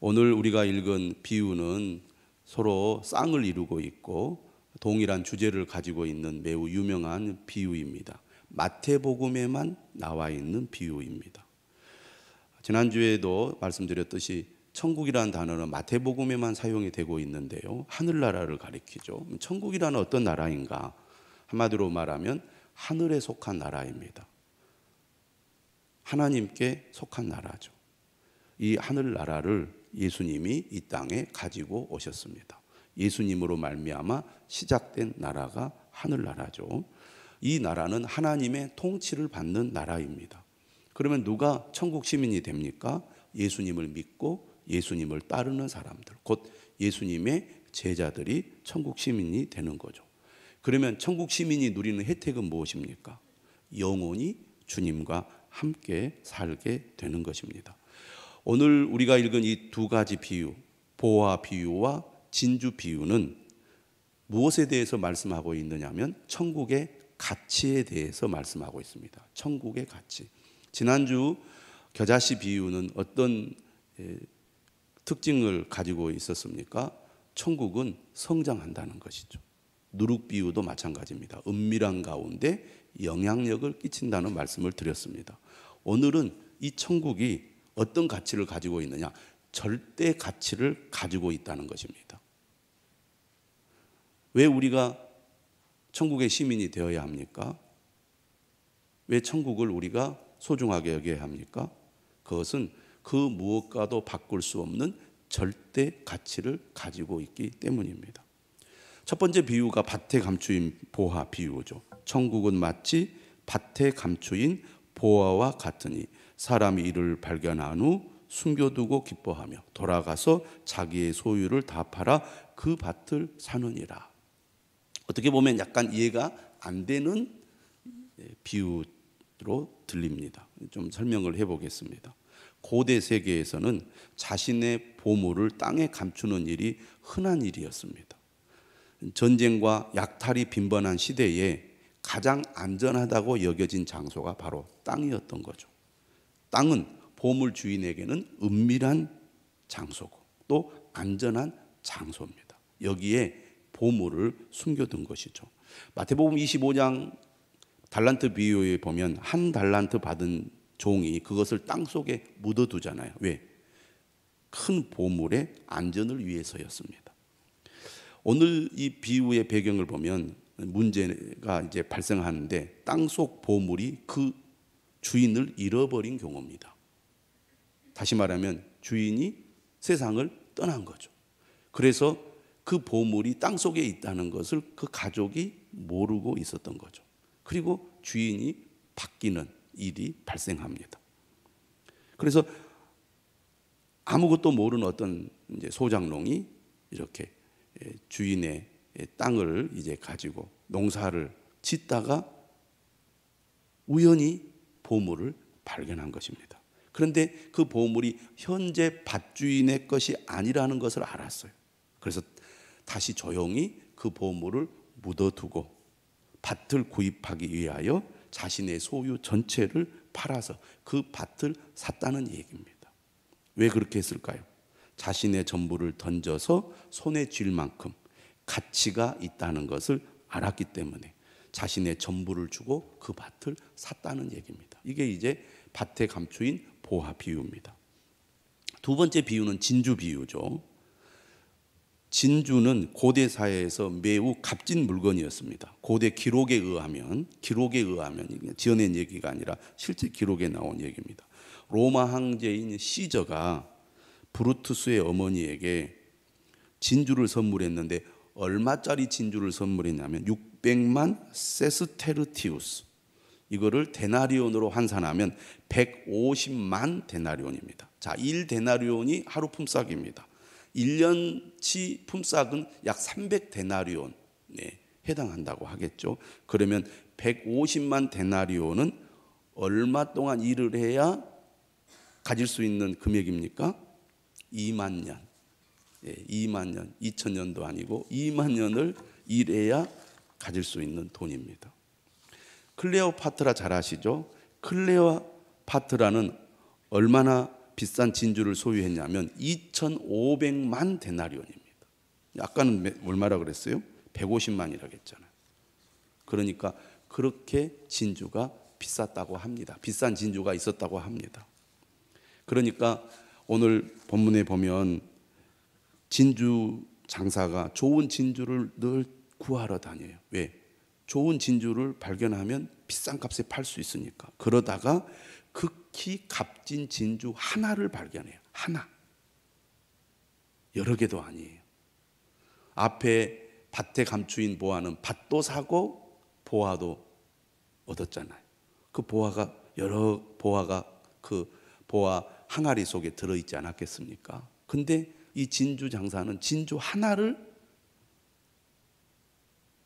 오늘 우리가 읽은 비유는 서로 쌍을 이루고 있고 동일한 주제를 가지고 있는 매우 유명한 비유입니다. 마태복음에만 나와 있는 비유입니다. 지난주에도 말씀드렸듯이 천국이라는 단어는 마태복음에만 사용이 되고 있는데요, 하늘나라를 가리키죠. 천국이라는 어떤 나라인가? 한마디로 말하면 하늘에 속한 나라입니다. 하나님께 속한 나라죠. 이 하늘나라를 예수님이 이 땅에 가지고 오셨습니다. 예수님으로 말미암아 시작된 나라가 하늘나라죠. 이 나라는 하나님의 통치를 받는 나라입니다. 그러면 누가 천국 시민이 됩니까? 예수님을 믿고 예수님을 따르는 사람들, 곧 예수님의 제자들이 천국 시민이 되는 거죠. 그러면 천국 시민이 누리는 혜택은 무엇입니까? 영원히 주님과 함께 살게 되는 것입니다. 오늘 우리가 읽은 이 두 가지 비유, 보화 비유와 진주 비유는 무엇에 대해서 말씀하고 있느냐면 천국의 가치에 대해서 말씀하고 있습니다. 천국의 가치. 지난주 겨자씨 비유는 어떤 특징을 가지고 있었습니까? 천국은 성장한다는 것이죠. 누룩 비유도 마찬가지입니다. 은밀한 가운데 영향력을 끼친다는 말씀을 드렸습니다. 오늘은 이 천국이 어떤 가치를 가지고 있느냐? 절대 가치를 가지고 있다는 것입니다. 왜 우리가 천국의 시민이 되어야 합니까? 왜 천국을 우리가 소중하게 여겨야 합니까? 그것은 그 무엇과도 바꿀 수 없는 절대 가치를 가지고 있기 때문입니다. 첫 번째 비유가 밭에 감추인 보화 비유죠. 천국은 마치 밭에 감추인 보화와 같으니 사람이 이를 발견한 후 숨겨두고 기뻐하며 돌아가서 자기의 소유를 다 팔아 그 밭을 사느니라. 어떻게 보면 약간 이해가 안 되는 비유로 들립니다. 좀 설명을 해보겠습니다. 고대 세계에서는 자신의 보물을 땅에 감추는 일이 흔한 일이었습니다. 전쟁과 약탈이 빈번한 시대에 가장 안전하다고 여겨진 장소가 바로 땅이었던 거죠. 땅은 보물 주인에게는 은밀한 장소고 또 안전한 장소입니다. 여기에 보물을 숨겨둔 것이죠. 마태복음 25장 달란트 비유에 보면 한 달란트 받은 종이 그것을 땅 속에 묻어두잖아요. 왜? 큰 보물의 안전을 위해서였습니다. 오늘 이 비유의 배경을 보면 문제가 이제 발생하는데 땅속 보물이 그 주인을 잃어버린 경우입니다. 다시 말하면 주인이 세상을 떠난 거죠. 그래서 그 보물이 땅속에 있다는 것을 그 가족이 모르고 있었던 거죠. 그리고 주인이 바뀌는 일이 발생합니다. 그래서 아무것도 모르는 어떤 이제 소장농이 이렇게 주인의 땅을 이제 가지고 농사를 짓다가 우연히 보물을 발견한 것입니다. 그런데 그 보물이 현재 밭주인의 것이 아니라는 것을 알았어요. 그래서 다시 조용히 그 보물을 묻어두고 밭을 구입하기 위하여 자신의 소유 전체를 팔아서 그 밭을 샀다는 얘기입니다. 왜 그렇게 했을까요? 자신의 전부를 던져서 손에 쥘 만큼 가치가 있다는 것을 알았기 때문에 자신의 전부를 주고 그 밭을 샀다는 얘기입니다. 이게 이제 밭에 감추인 보화 비유입니다. 두 번째 비유는 진주 비유죠. 진주는 고대 사회에서 매우 값진 물건이었습니다. 고대 기록에 의하면 지어낸 얘기가 아니라 실제 기록에 나온 얘기입니다. 로마 황제인 시저가 브루투스의 어머니에게 진주를 선물했는데 얼마짜리 진주를 선물했냐면 600만 세스테르티우스, 이거를 데나리온으로 환산하면 150만 데나리온입니다. 자, 1데나리온이 하루 품삯입니다. 1년치 품삯은 약 300데나리온에 해당한다고 하겠죠. 그러면 150만 데나리온은 얼마 동안 일을 해야 가질 수 있는 금액입니까? 2만 년. 2만 년, 2000년도 아니고 2만 년을 일해야 가질 수 있는 돈입니다. 클레오파트라 잘 아시죠? 클레오파트라는 얼마나 비싼 진주를 소유했냐면 2,500만 데나리온입니다. 아까는 얼마라 그랬어요? 150만이라고 했잖아요. 그러니까 그렇게 진주가 비쌌다고 합니다. 비싼 진주가 있었다고 합니다. 그러니까 오늘 본문에 보면 진주 장사가 좋은 진주를 늘 구하러 다녀요. 왜? 좋은 진주를 발견하면 비싼 값에 팔 수 있으니까. 그러다가 극히 값진 진주 하나를 발견해요. 하나. 여러 개도 아니에요. 앞에 밭에 감추인 보화는 밭도 사고 보화도 얻었잖아요. 그 보화가 여러 보화가 그 보화 항아리 속에 들어있지 않았겠습니까? 근데 이 진주 장사는 진주 하나를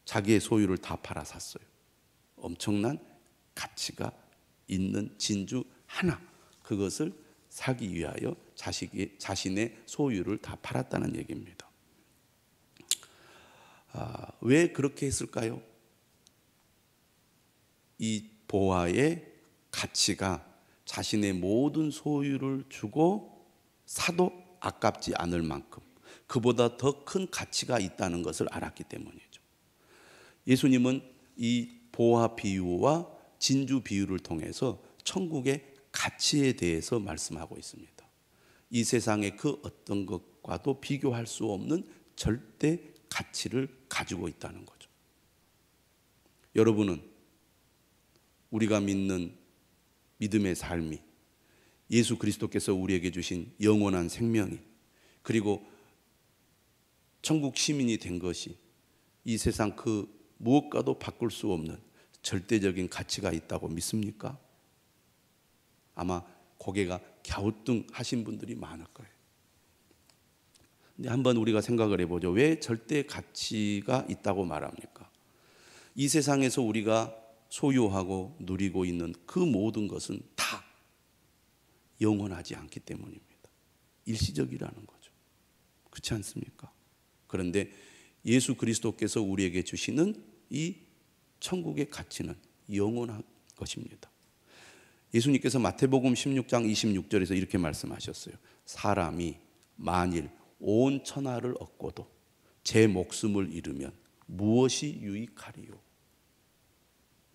자기의 소유를 다 팔아 샀어요. 엄청난 가치가 있는 진주 하나, 그것을 사기 위하여 자신의 소유를 다 팔았다는 얘기입니다. 왜 그렇게 했을까요? 이 보화의 가치가 자신의 모든 소유를 주고 사도 아깝지 않을 만큼 그보다 더 큰 가치가 있다는 것을 알았기 때문이죠. 예수님은 이 보화 비유와 진주 비유를 통해서 천국의 가치에 대해서 말씀하고 있습니다. 이 세상의 그 어떤 것과도 비교할 수 없는 절대 가치를 가지고 있다는 거죠. 여러분은 우리가 믿는 믿음의 삶이, 예수 그리스도께서 우리에게 주신 영원한 생명이, 그리고 천국 시민이 된 것이 이 세상 그 무엇과도 바꿀 수 없는 절대적인 가치가 있다고 믿습니까? 아마 고개가 갸우뚱하신 분들이 많을 거예요. 근데 한번 우리가 생각을 해보죠. 왜 절대 가치가 있다고 말합니까? 이 세상에서 우리가 소유하고 누리고 있는 그 모든 것은 다 영원하지 않기 때문입니다. 일시적이라는 거죠. 그렇지 않습니까? 그런데 예수 그리스도께서 우리에게 주시는 이 천국의 가치는 영원한 것입니다. 예수님께서 마태복음 16장 26절에서 이렇게 말씀하셨어요. 사람이 만일 온 천하를 얻고도 제 목숨을 잃으면 무엇이 유익하리요?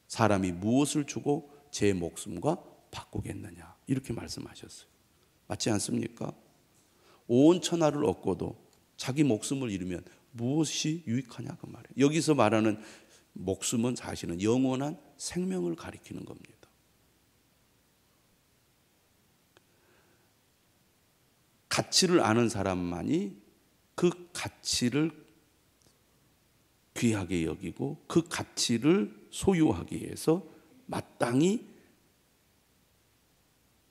사람이 무엇을 주고 제 목숨과 바꾸겠느냐? 이렇게 말씀하셨어요. 맞지 않습니까? 온 천하를 얻고도 자기 목숨을 잃으면 무엇이 유익하냐 그 말이에요. 여기서 말하는 목숨은 사실은 영원한 생명을 가리키는 겁니다. 가치를 아는 사람만이 그 가치를 귀하게 여기고 그 가치를 소유하기 위해서 마땅히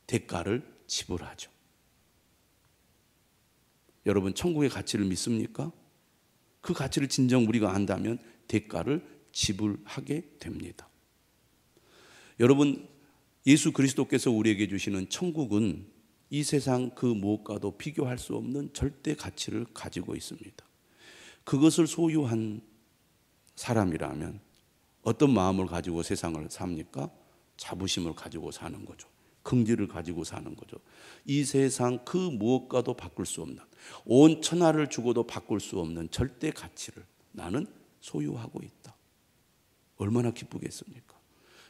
대가를 지불하죠. 여러분, 천국의 가치를 믿습니까? 그 가치를 진정 우리가 안다면 대가를 지불하게 됩니다. 여러분, 예수 그리스도께서 우리에게 주시는 천국은 이 세상 그 무엇과도 비교할 수 없는 절대 가치를 가지고 있습니다. 그것을 소유한 사람이라면 어떤 마음을 가지고 세상을 삽니까? 자부심을 가지고 사는 거죠. 긍지를 가지고 사는 거죠. 이 세상 그 무엇과도 바꿀 수 없는, 온 천하를 주고도 바꿀 수 없는 절대 가치를 나는 소유하고 있다. 얼마나 기쁘겠습니까?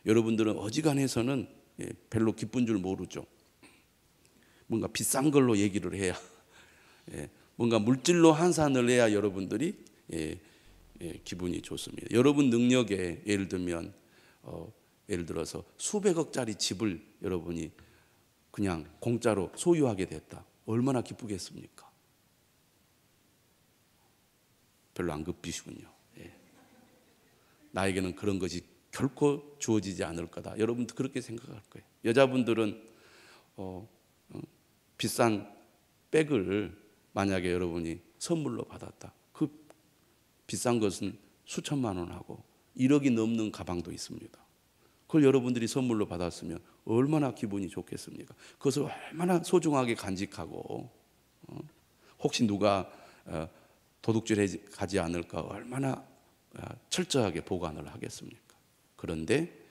여러분들은 어지간해서는 별로 기쁜 줄 모르죠. 뭔가 비싼 걸로 얘기를 해야, 뭔가 물질로 환산을 해야 여러분들이 기분이 좋습니다. 여러분 능력에 예를 들어서 수백억짜리 집을 여러분이 그냥 공짜로 소유하게 됐다. 얼마나 기쁘겠습니까? 별로 안 급히시군요. 나에게는 그런 것이 결코 주어지지 않을 거다. 여러분도 그렇게 생각할 거예요. 여자분들은 비싼 백을 만약에 여러분이 선물로 받았다. 그 비싼 것은 수천만 원하고 1억이 넘는 가방도 있습니다. 그걸 여러분들이 선물로 받았으면 얼마나 기분이 좋겠습니까? 그것을 얼마나 소중하게 간직하고 혹시 누가 도둑질해 가지 않을까 얼마나 철저하게 보관을 하겠습니까? 그런데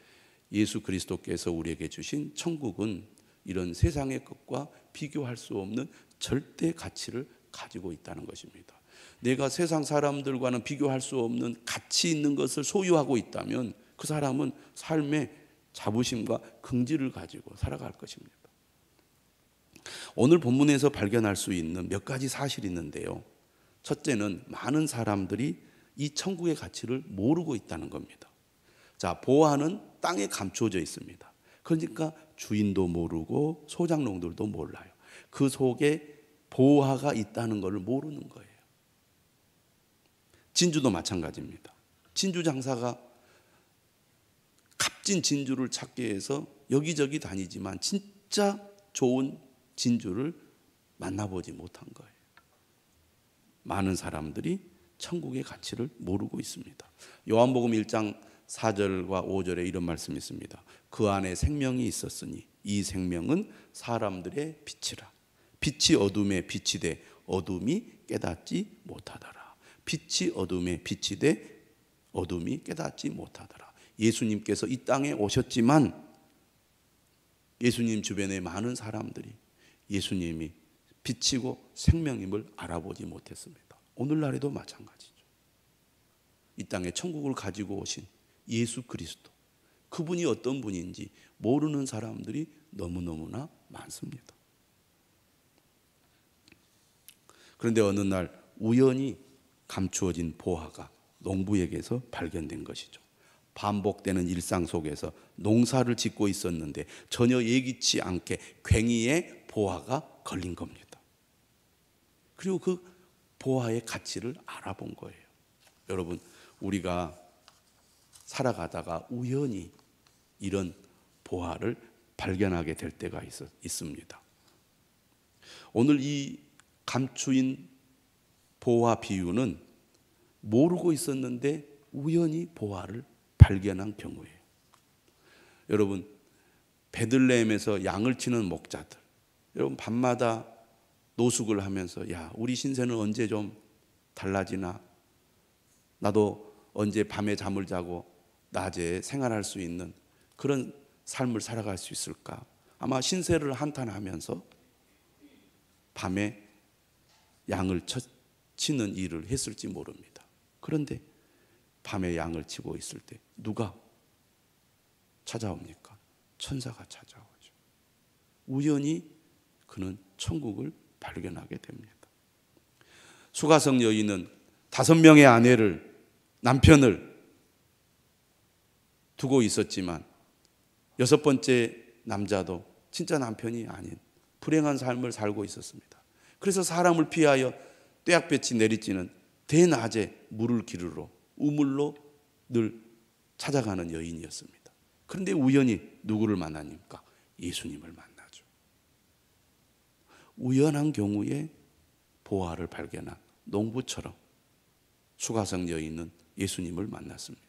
예수 그리스도께서 우리에게 주신 천국은 이런 세상의 것과 비교할 수 없는 절대 가치를 가지고 있다는 것입니다. 내가 세상 사람들과는 비교할 수 없는 가치 있는 것을 소유하고 있다면 그 사람은 삶의 자부심과 긍지를 가지고 살아갈 것입니다. 오늘 본문에서 발견할 수 있는 몇 가지 사실이 있는데요. 첫째는 많은 사람들이 이 천국의 가치를 모르고 있다는 겁니다. 자, 보화는 땅에 감추어져 있습니다. 그러니까 주인도 모르고 소장농들도 몰라요. 그 속에 보화가 있다는 것을 모르는 거예요. 진주도 마찬가지입니다. 진주 장사가 값진 진주를 찾기 위해서 여기저기 다니지만 진짜 좋은 진주를 만나보지 못한 거예요. 많은 사람들이 천국의 가치를 모르고 있습니다. 요한복음 1장 4절과 5절에 이런 말씀이 있습니다. 그 안에 생명이 있었으니 이 생명은 사람들의 빛이라. 빛이 어둠에 빛이 돼 어둠이 깨닫지 못하더라. 빛이 어둠에 빛이 돼 어둠이 깨닫지 못하더라. 예수님께서 이 땅에 오셨지만 예수님 주변에 많은 사람들이 예수님이 빛이고 생명임을 알아보지 못했습니다. 오늘날에도 마찬가지죠. 이 땅에 천국을 가지고 오신 예수 그리스도, 그분이 어떤 분인지 모르는 사람들이 너무너무나 많습니다. 그런데 어느 날 우연히 감추어진 보화가 농부에게서 발견된 것이죠. 반복되는 일상 속에서 농사를 짓고 있었는데 전혀 예기치 않게 괭이에 보화가 걸린 겁니다. 그리고 그 보화의 가치를 알아본 거예요. 여러분, 우리가 살아가다가 우연히 이런 보화를 발견하게 될 때가 있습니다. 오늘 이 감추인 보화 비유는 모르고 있었는데 우연히 보화를 발견한 경우예요. 여러분, 베들레헴에서 양을 치는 목자들, 여러분 밤마다 노숙을 하면서 야, 우리 신세는 언제 좀 달라지나? 나도 언제 밤에 잠을 자고 낮에 생활할 수 있는 그런 삶을 살아갈 수 있을까? 아마 신세를 한탄하면서 밤에 양을 치는 일을 했을지 모릅니다. 그런데 밤에 양을 치고 있을 때 누가 찾아옵니까? 천사가 찾아오죠. 우연히 그는 천국을 발견하게 됩니다. 수가성 여인은 5명의 아내를, 남편을 두고 있었지만 6번째 남자도 진짜 남편이 아닌 불행한 삶을 살고 있었습니다. 그래서 사람을 피하여 떼약볕이 내리쬐는 대낮에 물을 기르러 우물로 늘 찾아가는 여인이었습니다. 그런데 우연히 누구를 만나니까? 예수님을 만나죠. 우연한 경우에 보화를 발견한 농부처럼 수가성 여인은 예수님을 만났습니다.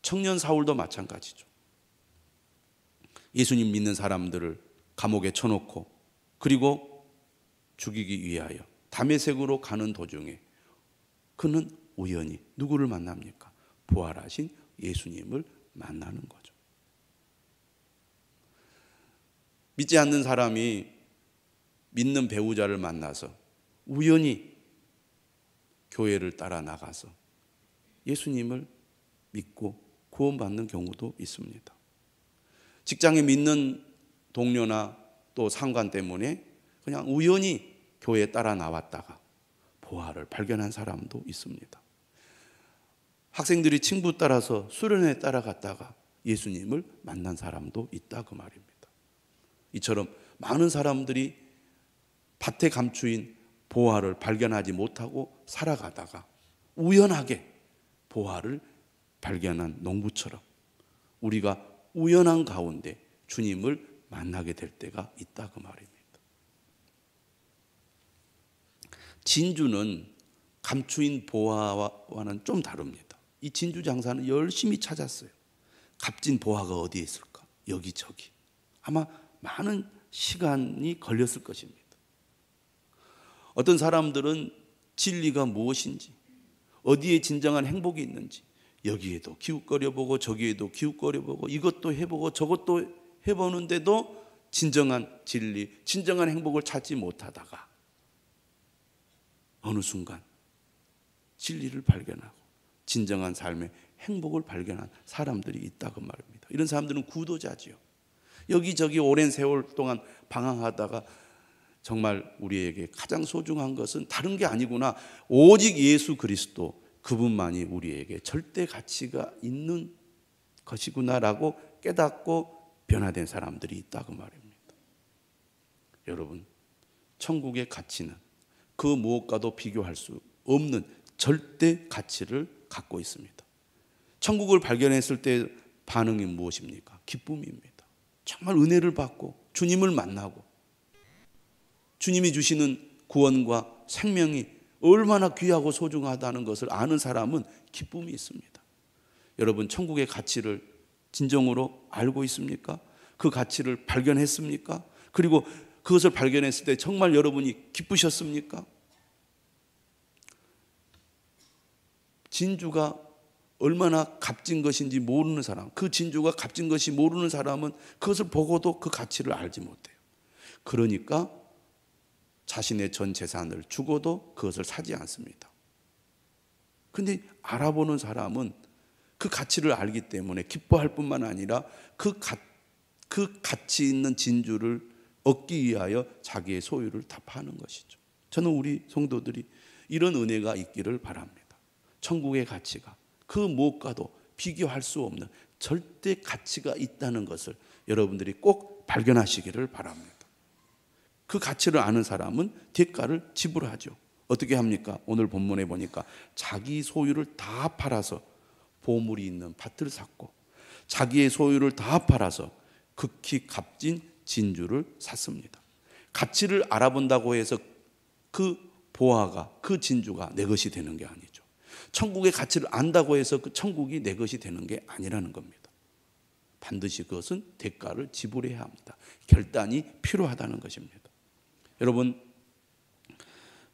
청년 사울도 마찬가지죠. 예수님 믿는 사람들을 감옥에 쳐놓고 그리고 죽이기 위하여 다메섹으로 가는 도중에 그는 우연히 누구를 만납니까? 부활하신 예수님을 만나는 거죠. 믿지 않는 사람이 믿는 배우자를 만나서 우연히 교회를 따라 나가서 예수님을 믿고 구원받는 경우도 있습니다. 직장에 믿는 동료나 또 상관 때문에 그냥 우연히 교회에 따라 나왔다가 보화를 발견한 사람도 있습니다. 학생들이 친구 따라서 수련회에 따라갔다가 예수님을 만난 사람도 있다 그 말입니다. 이처럼 많은 사람들이 밭에 감추인 보화를 발견하지 못하고 살아가다가 우연하게 보화를 발견한 농부처럼 우리가 우연한 가운데 주님을 만나게 될 때가 있다 그 말입니다. 진주는 감추인 보화와는 좀 다릅니다. 이 진주 장사는 열심히 찾았어요. 값진 보화가 어디에 있을까? 여기저기. 아마 많은 시간이 걸렸을 것입니다. 어떤 사람들은 진리가 무엇인지, 어디에 진정한 행복이 있는지 여기에도 기웃거려보고 저기에도 기웃거려보고 이것도 해보고 저것도 해보는데도 진정한 진리, 진정한 행복을 찾지 못하다가 어느 순간 진리를 발견하고 진정한 삶의 행복을 발견한 사람들이 있다고 말입니다. 이런 사람들은 구도자지요. 여기저기 오랜 세월 동안 방황하다가 정말 우리에게 가장 소중한 것은 다른 게 아니구나, 오직 예수 그리스도, 그분만이 우리에게 절대 가치가 있는 것이구나라고 깨닫고 변화된 사람들이 있다고 말입니다. 여러분, 천국의 가치는 그 무엇과도 비교할 수 없는 절대 가치를 갖고 있습니다. 천국을 발견했을 때 반응이 무엇입니까? 기쁨입니다. 정말 은혜를 받고 주님을 만나고 주님이 주시는 구원과 생명이 얼마나 귀하고 소중하다는 것을 아는 사람은 기쁨이 있습니다. 여러분, 천국의 가치를 진정으로 알고 있습니까? 그 가치를 발견했습니까? 그리고 그것을 발견했을 때 정말 여러분이 기쁘셨습니까? 진주가 얼마나 값진 것인지 모르는 사람, 그 진주가 값진 것이 모르는 사람은 그것을 보고도 그 가치를 알지 못해요. 그러니까 자신의 전 재산을 주고도 그것을 사지 않습니다. 그런데 알아보는 사람은 그 가치를 알기 때문에 기뻐할 뿐만 아니라 그 가치 있는 진주를 얻기 위하여 자기의 소유를 다 파는 것이죠. 저는 우리 성도들이 이런 은혜가 있기를 바랍니다. 천국의 가치가 그 무엇과도 비교할 수 없는 절대 가치가 있다는 것을 여러분들이 꼭 발견하시기를 바랍니다. 그 가치를 아는 사람은 대가를 지불하죠. 어떻게 합니까? 오늘 본문에 보니까 자기 소유를 다 팔아서 보물이 있는 밭을 샀고 자기의 소유를 다 팔아서 극히 값진 진주를 샀습니다. 가치를 알아본다고 해서 그 보화가, 그 진주가 내 것이 되는 게 아니죠. 천국의 가치를 안다고 해서 그 천국이 내 것이 되는 게 아니라는 겁니다. 반드시 그것은 대가를 지불해야 합니다. 결단이 필요하다는 것입니다. 여러분,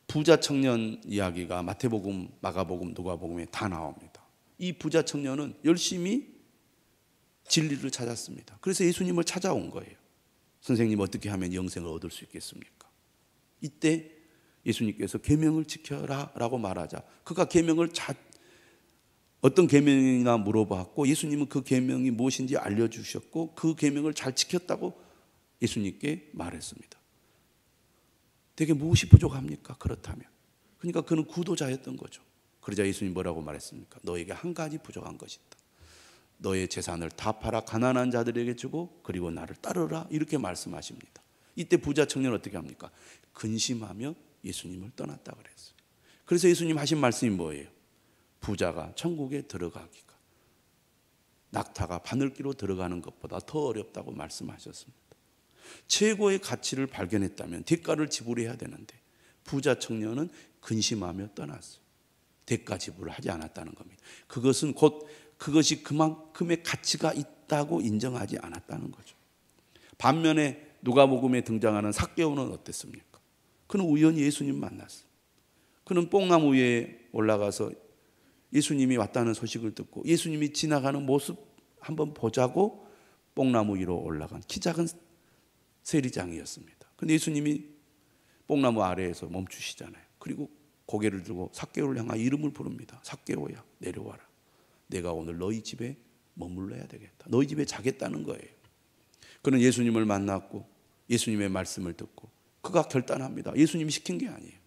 부자 청년 이야기가 마태복음, 마가복음, 누가복음에 다 나옵니다. 이 부자 청년은 열심히 진리를 찾았습니다. 그래서 예수님을 찾아온 거예요. 선생님, 어떻게 하면 영생을 얻을 수 있겠습니까? 이때 예수님께서 계명을 지켜라 라고 말하자 그가 계명을 어떤 계명이나 물어봤고 예수님은 그 계명이 무엇인지 알려주셨고 그 계명을 잘 지켰다고 예수님께 말했습니다. 대개 무엇이 부족합니까? 그렇다면. 그러니까 그는 구도자였던 거죠. 그러자 예수님 뭐라고 말했습니까? 너에게 한 가지 부족한 것이 있다. 너의 재산을 다 팔아 가난한 자들에게 주고 그리고 나를 따르라, 이렇게 말씀하십니다. 이때 부자 청년은 어떻게 합니까? 근심하며 예수님을 떠났다 그랬어요. 그래서 예수님 하신 말씀이 뭐예요? 부자가 천국에 들어가기가 낙타가 바늘기로 들어가는 것보다 더 어렵다고 말씀하셨습니다. 최고의 가치를 발견했다면 대가를 지불해야 되는데 부자 청년은 근심하며 떠났어요. 대가 지불을 하지 않았다는 겁니다. 그것은 곧 그것이 그만큼의 가치가 있다고 인정하지 않았다는 거죠. 반면에 누가복음에 등장하는 삭개오는 어땠습니까? 그는 우연히 예수님 만났어요. 그는 뽕나무 위에 올라가서 예수님이 왔다는 소식을 듣고 예수님이 지나가는 모습 한번 보자고 뽕나무 위로 올라간 키 작은 세리장이었습니다. 그런데 예수님이 뽕나무 아래에서 멈추시잖아요. 그리고 고개를 들고 삭개오를 향하여 이름을 부릅니다. 삭개오야, 내려와라. 내가 오늘 너희 집에 머물러야 되겠다. 너희 집에 자겠다는 거예요. 그는 예수님을 만났고 예수님의 말씀을 듣고 그가 결단합니다. 예수님이 시킨 게 아니에요.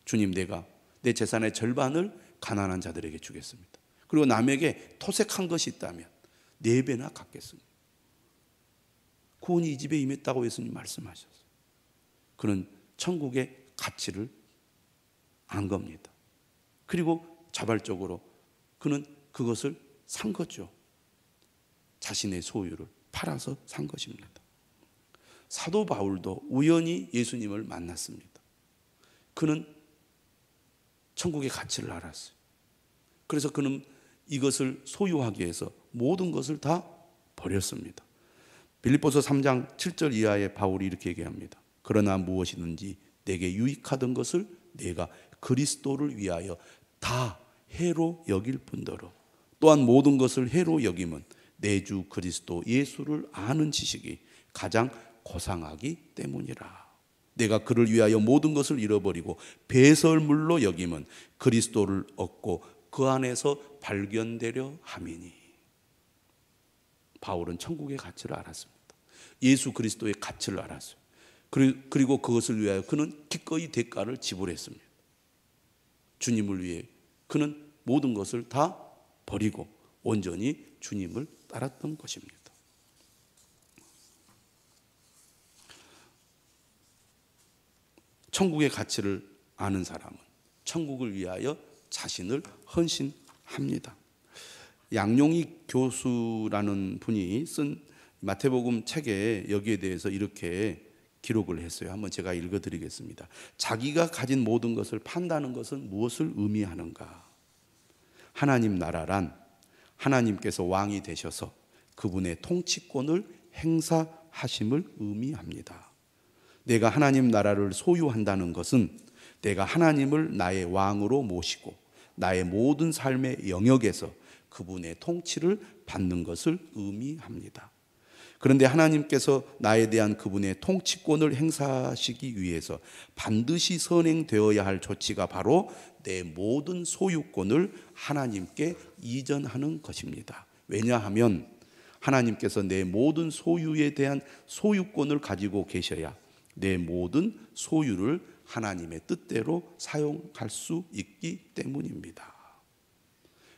주님, 내가 내 재산의 절반을 가난한 자들에게 주겠습니다. 그리고 남에게 토색한 것이 있다면 4배나 갚겠습니다. 구원이 이 집에 임했다고 예수님 말씀하셨어요. 그는 천국의 가치를 안 겁니다. 그리고 자발적으로 그는 그것을 산 거죠. 자신의 소유를 팔아서 산 것입니다. 사도 바울도 우연히 예수님을 만났습니다. 그는 천국의 가치를 알았어요. 그래서 그는 이것을 소유하기 위해서 모든 것을 다 버렸습니다. 빌립보서 3장 7절 이하에 바울이 이렇게 얘기합니다. 그러나 무엇이든지 내게 유익하던 것을 내가 그리스도를 위하여 다 해로 여길 뿐더러 또한 모든 것을 해로 여김은 내 주 그리스도 예수를 아는 지식이 가장 고상하기 때문이라. 내가 그를 위하여 모든 것을 잃어버리고 배설물로 여김은 그리스도를 얻고 그 안에서 발견되려 함이니. 바울은 천국의 가치를 알았습니다. 예수 그리스도의 가치를 알았어요. 그리고 그것을 위하여 그는 기꺼이 대가를 지불했습니다. 주님을 위해 그는 모든 것을 다 버리고 온전히 주님을 따랐던 것입니다. 천국의 가치를 아는 사람은 천국을 위하여 자신을 헌신합니다. 양용익 교수라는 분이 쓴 마태복음 책에 여기에 대해서 이렇게 기록을 했어요. 한번 제가 읽어드리겠습니다. 자기가 가진 모든 것을 판다는 것은 무엇을 의미하는가? 하나님 나라란 하나님께서 왕이 되셔서 그분의 통치권을 행사하심을 의미합니다. 내가 하나님 나라를 소유한다는 것은 내가 하나님을 나의 왕으로 모시고 나의 모든 삶의 영역에서 그분의 통치를 받는 것을 의미합니다. 그런데 하나님께서 나에 대한 그분의 통치권을 행사하시기 위해서 반드시 선행되어야 할 조치가 바로 내 모든 소유권을 하나님께 이전하는 것입니다. 왜냐하면 하나님께서 내 모든 소유에 대한 소유권을 가지고 계셔야 내 모든 소유를 하나님의 뜻대로 사용할 수 있기 때문입니다.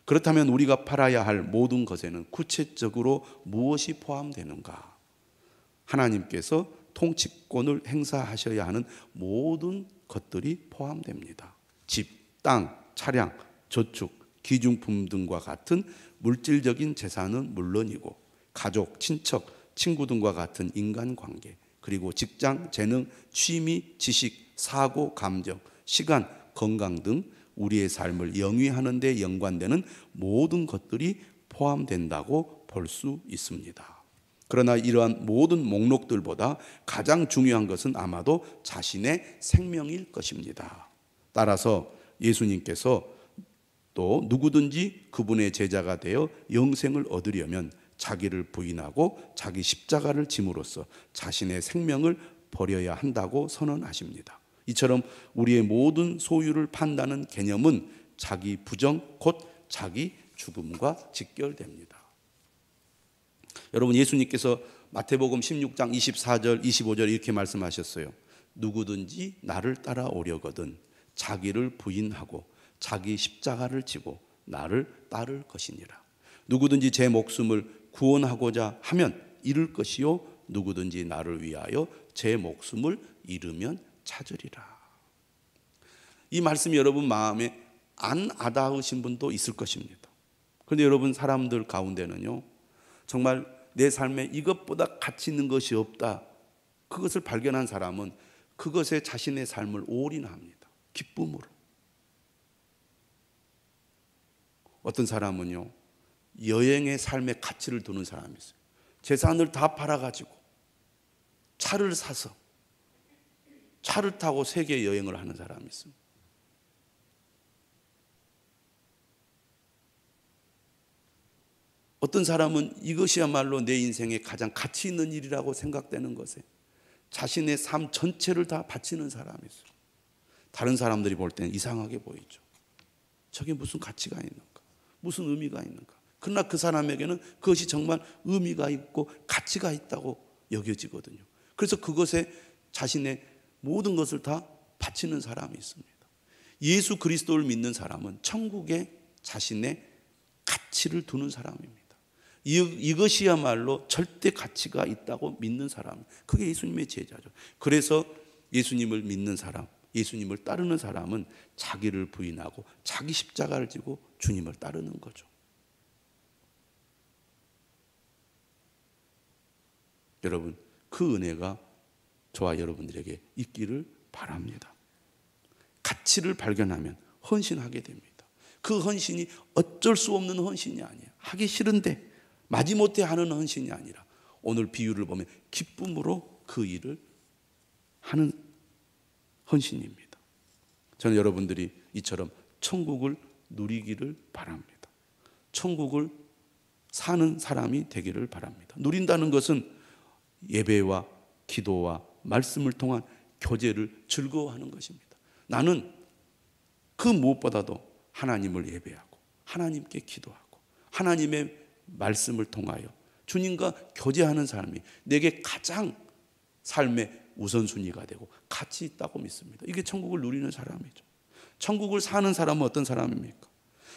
그렇다면 우리가 팔아야 할 모든 것에는 구체적으로 무엇이 포함되는가? 하나님께서 통치권을 행사하셔야 하는 모든 것들이 포함됩니다. 집, 땅, 차량, 저축, 기중품 등과 같은 물질적인 재산은 물론이고 가족, 친척, 친구 등과 같은 인간관계, 그리고 직장, 재능, 취미, 지식, 사고, 감정, 시간, 건강 등 우리의 삶을 영위하는 데 연관되는 모든 것들이 포함된다고 볼 수 있습니다. 그러나 이러한 모든 목록들보다 가장 중요한 것은 아마도 자신의 생명일 것입니다. 따라서 예수님께서 또 누구든지 그분의 제자가 되어 영생을 얻으려면 자기를 부인하고 자기 십자가를 짐으로써 자신의 생명을 버려야 한다고 선언하십니다. 이처럼 우리의 모든 소유를 판다는 개념은 자기 부정 곧 자기 죽음과 직결됩니다. 여러분, 예수님께서 마태복음 16장 24절 25절 이렇게 말씀하셨어요. 누구든지 나를 따라오려거든 자기를 부인하고 자기 십자가를 지고 나를 따를 것이니라. 누구든지 제 목숨을 구원하고자 하면 잃을 것이요 누구든지 나를 위하여 제 목숨을 잃으면 찾으리라. 이 말씀이 여러분 마음에 안 와닿으신 분도 있을 것입니다. 그런데 여러분, 사람들 가운데는요 정말 내 삶에 이것보다 가치 있는 것이 없다, 그것을 발견한 사람은 그것에 자신의 삶을 올인합니다. 기쁨으로. 어떤 사람은요 여행의 삶의 가치를 두는 사람이 있어요. 재산을 다 팔아가지고 차를 사서 차를 타고 세계 여행을 하는 사람이 있습니다. 어떤 사람은 이것이야말로 내 인생에 가장 가치 있는 일이라고 생각되는 것에 자신의 삶 전체를 다 바치는 사람이 있어요. 다른 사람들이 볼 때는 이상하게 보이죠. 저게 무슨 가치가 있는가? 무슨 의미가 있는가? 그러나 그 사람에게는 그것이 정말 의미가 있고 가치가 있다고 여겨지거든요. 그래서 그것에 자신의 모든 것을 다 바치는 사람이 있습니다. 예수 그리스도를 믿는 사람은 천국에 자신의 가치를 두는 사람입니다. 이것이야말로 절대 가치가 있다고 믿는 사람, 그게 예수님의 제자죠. 그래서 예수님을 믿는 사람, 예수님을 따르는 사람은 자기를 부인하고 자기 십자가를 지고 주님을 따르는 거죠. 여러분, 그 은혜가 저와 여러분들에게 있기를 바랍니다. 가치를 발견하면 헌신하게 됩니다. 그 헌신이 어쩔 수 없는 헌신이 아니에요. 하기 싫은데 마지못해 하는 헌신이 아니라 오늘 비유를 보면 기쁨으로 그 일을 하는 헌신입니다. 저는 여러분들이 이처럼 천국을 누리기를 바랍니다. 천국을 사는 사람이 되기를 바랍니다. 누린다는 것은 예배와 기도와 말씀을 통한 교제를 즐거워하는 것입니다. 나는 그 무엇보다도 하나님을 예배하고 하나님께 기도하고 하나님의 말씀을 통하여 주님과 교제하는 삶이 내게 가장 삶의 우선순위가 되고 가치 있다고 믿습니다. 이게 천국을 누리는 사람이죠. 천국을 사는 사람은 어떤 사람입니까?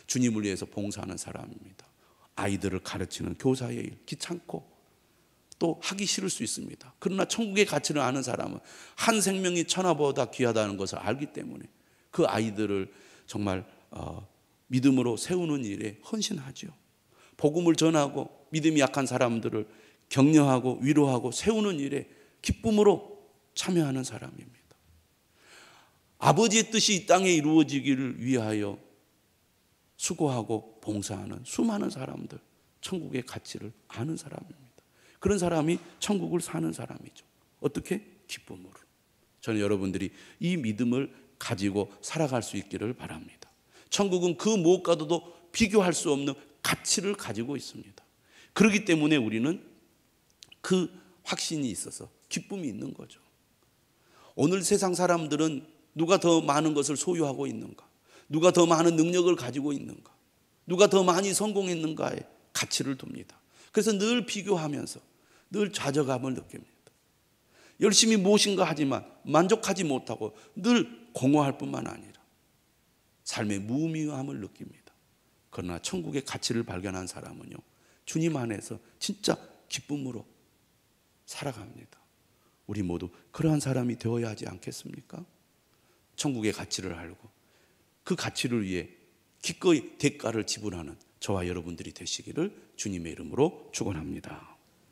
주님을 위해서 봉사하는 사람입니다. 아이들을 가르치는 교사의 일, 귀찮고 또 하기 싫을 수 있습니다. 그러나 천국의 가치를 아는 사람은 한 생명이 천하보다 귀하다는 것을 알기 때문에 그 아이들을 정말 믿음으로 세우는 일에 헌신하죠. 복음을 전하고 믿음이 약한 사람들을 격려하고 위로하고 세우는 일에 기쁨으로 참여하는 사람입니다. 아버지의 뜻이 이 땅에 이루어지기를 위하여 수고하고 봉사하는 수많은 사람들, 천국의 가치를 아는 사람입니다. 그런 사람이 천국을 사는 사람이죠. 어떻게? 기쁨으로. 저는 여러분들이 이 믿음을 가지고 살아갈 수 있기를 바랍니다. 천국은 그 무엇과도 비교할 수 없는 가치를 가지고 있습니다. 그렇기 때문에 우리는 그 확신이 있어서 기쁨이 있는 거죠. 오늘 세상 사람들은 누가 더 많은 것을 소유하고 있는가? 누가 더 많은 능력을 가지고 있는가? 누가 더 많이 성공했는가에 가치를 둡니다. 그래서 늘 비교하면서 늘 좌절감을 느낍니다. 열심히 무엇인가 하지만 만족하지 못하고 늘 공허할 뿐만 아니라 삶의 무의미함을 느낍니다. 그러나 천국의 가치를 발견한 사람은요, 주님 안에서 진짜 기쁨으로 살아갑니다. 우리 모두 그러한 사람이 되어야 하지 않겠습니까? 천국의 가치를 알고 그 가치를 위해 기꺼이 대가를 지불하는 저와 여러분들이 되시기를 주님의 이름으로 축원합니다.